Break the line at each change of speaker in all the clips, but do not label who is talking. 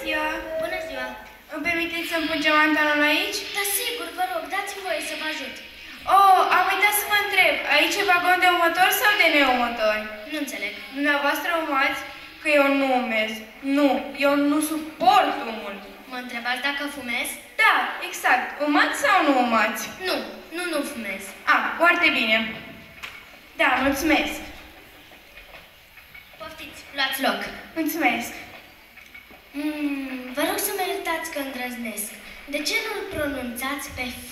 ziua!
Bună ziua!
Îmi permiteți să-mi pun geamantanul aici?
Da, sigur, vă rog, dați-mi voie să vă ajut.
Oh, am uitat să vă întreb. Aici e vagon de următor sau de neurmător?
Nu înțeleg.
Dumneavoastră umați că eu nu umez. Nu, eu nu suport umul.
Mă întrebați dacă fumez?
Da, exact. Umați sau nu umați?
Nu fumez.
Ah, foarte bine. Da, mulțumesc.
Poftiți, luați loc.
Mulțumesc.
Vă rog să mă iertați că îndrăznesc. De ce nu-l pronunțați pe F?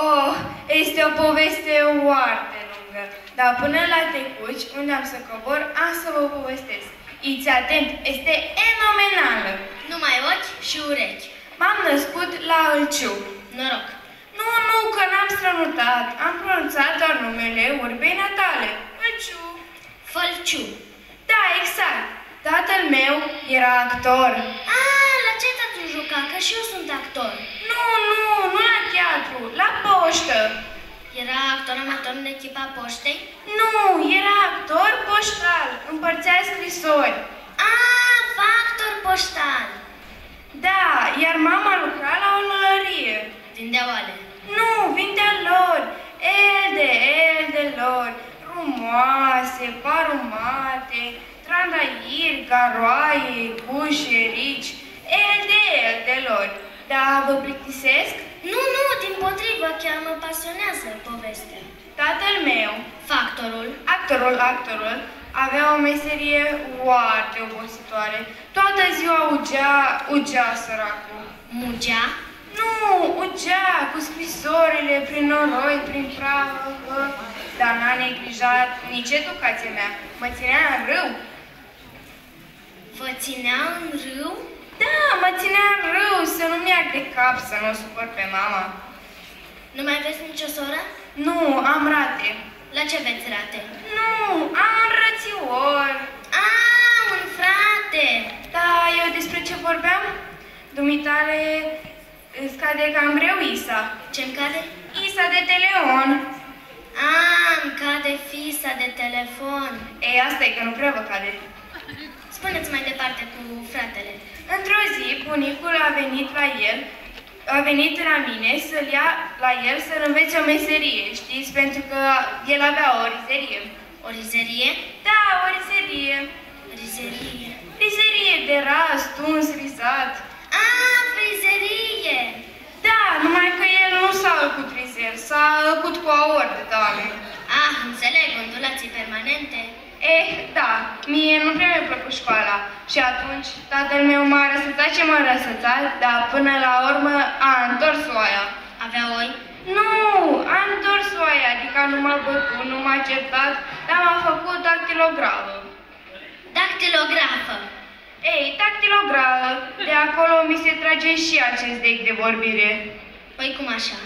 Oh, este o poveste foarte lungă. Dar până la Tecuci, unde am să cobor, am să vă povestesc. Iți atent, este fenomenală.
Numai ochi și urechi.
M-am născut la Îlciu.
Noroc.
Nu, că n-am strănutat. Am pronunțat doar numele urbei natale. Îlciu.
Fălciu.
Da, exact. Tatăl meu era actor.
La ce te-ați jucat? Că și eu sunt actor.
Nu la teatru, la poștă.
Era actor amator în echipa poștei?
Nu, era actor poștal. Împărțea scrisori.
Factor poștal.
Da, iar mama lucra la o mălărie.
Vindea oale.
Nu, vindea lor. Elde lor. Rumoase, parumate, trandairi, garoaie, gușe, rici. Elde lor. Da, vă plictisesc?
Nu, dimpotrivă, chiar mă pasionează povestea.
Tatăl meu,
actorul,
actorul, avea o meserie foarte obositoare. Toată ziua ugea săracul.
Mugea?
Nu, ugea cu scrisorile prin noroi, prin prafă, dar n-a neglijat nici educația mea. Mă ținea în râu.
Vă ținea în râu?
Da, mă ținea în râu, să nu-mi iar de cap, să nu o supăr pe mama.
Nu mai aveți nicio soră?
Nu, am rate.
La ce veți rate?
Nu, am un rățior.
Un frate!
Da, eu despre ce vorbeam? Dumitale îți cade cam greu Isa.
Ce-mi cade?
Isa de telefon.
Îmi cade fisa de telefon.
Ei, asta e că nu prea vă cade.
Spuneți mai departe cu fratele.
Într-o zi, bunicul a venit la mine să-l ia la el să-l învețe o meserie, știți? Pentru că el avea o rizerie.
O rizerie?
Da, o rizerie.
Rizerie.
Rizerie de ras, tuns, rizat.
Frizerie!
Da, numai că el nu s-a făcut rizer, s-a făcut cu aur de doamne.
Înțeleg, ondulații permanente.
Da, mie nu prea mi-a plăcut școala. Și atunci tatăl meu m-a răsățat ce m-a răsățat, dar până la urmă a întors oaia.
Avea oi?
Nu, a întors oaia, adică nu m-a bătut, nu m-a certat, dar m-a făcut dactilografă.
Dactilografă.
Dactilografă. De acolo mi se trage și acest dec de vorbire.
Păi cum așa?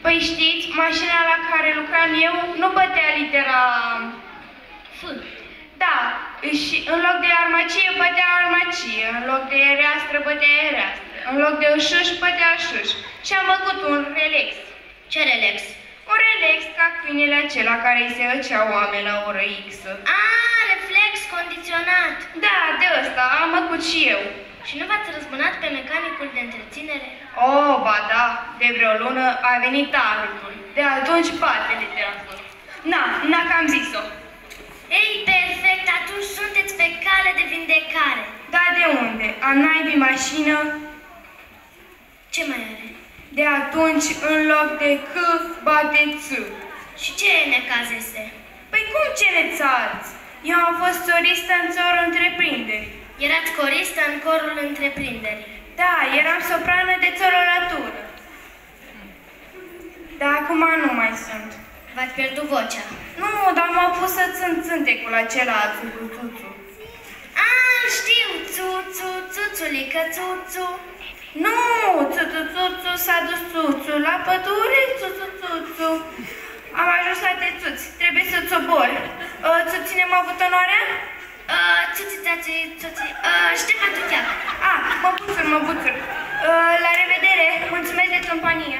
Păi știți, mașina la care lucram eu nu bătea litera
F.
Da, și în loc de armacie bătea armacie, în loc de ereastră bătea ereastră, în loc de șuș bătea șuș. Și am făcut un relax.
Ce relax?
Un relax ca câinele acela care îi se ăcea oameni la oră X.
Reflex condiționat.
Da, de ăsta am făcut și eu.
Și nu v-ați răzbunat pe mecanicul de întreținere?
Ba da, de vreo lună a venit tarul. De atunci bate literatură. Na, că am zis-o.
Perfect, atunci sunteți pe cale de vindecare.
Da, de unde? Am naibii mașină.
Ce mai are?
De atunci, în loc de C, bate Ț.
Și ce necaz este?
Păi cum ce nețați? Eu am fost soristă în țorul întreprinderi.
Erați coristă în corul întreprinderii.
Da, eram soprană de țărălatură. Dar acum nu mai sunt.
V-ați pierdut vocea.
Nu, dar m-au pus să țânt țântecul acela, țuțu.
Știu, țuțulică, țuțu.
Nu, țuțu, s-a dus țuțu la pădure, țuțu. Am ajuns la tețuți, trebuie să-ți obor. Țuține-mă avut onoarea?
Ștefan Tucheac.
Mă buțur. La revedere, mulțumesc de companie.